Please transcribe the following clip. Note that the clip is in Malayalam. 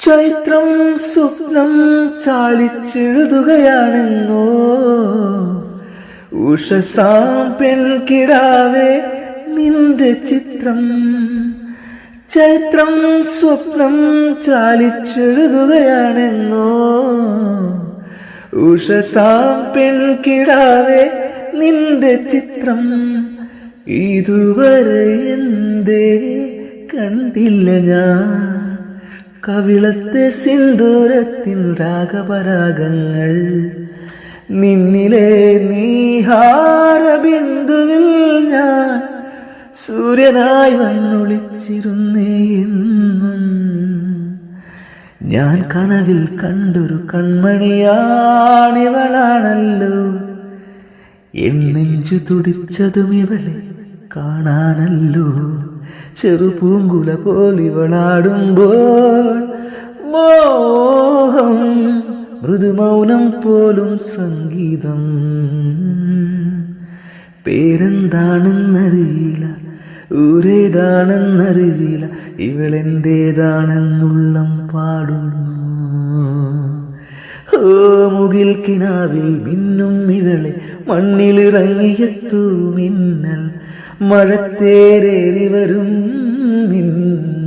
ചൈത്രം സ്വപ്നം ചാലിച്ചെഴുതുകയാണെന്നോ ഉഷസാം പെൺകിടാവേ നിന്റെ ചിത്രം. ചൈത്രം സ്വപ്നം ചാലിച്ചെഴുതുകയാണെന്നോ ഉഷസാം പെൺകിടാവേ നിന്റെ ചിത്രം. ഇതുവരെ എന്തേ കണ്ടില്ല ഞാൻ കവിളത്തെ സിന്ദൂരത്തിൻ രാഗപരാഗങ്ങൾ. നിന്നിലെ നീഹാരബിന്ദുവിൽ ഞാൻ സൂര്യനായി വന്നൊളിച്ചിരുന്നേ എന്നും. ഞാൻ കനവിൽ കണ്ടൊരു കൺമണിയാണിവളാണല്ലോ. എൻ നെഞ്ചു തുടിച്ചതും ഇവളെ കാണാനല്ലോ. ചെറുപൂങ്കുല പോലിവളാടുമ്പോൾ മോഹം മൃദുമൗനം പോലും സംഗീതം. പേരെന്താണെന്നറിയില്ല, ഊരേതാണെന്നറിയില്ല, ഇവളെന്റേതാണെന്നുള്ളം പാടുന്നു. ഓ മുകിൽ കിനാവിൽ മിന്നും ഇവളെ മണ്ണിലിറങ്ങിയെത്തൂ മിന്നൽ മഴത്തേരേറി വരും മിന്നൽ.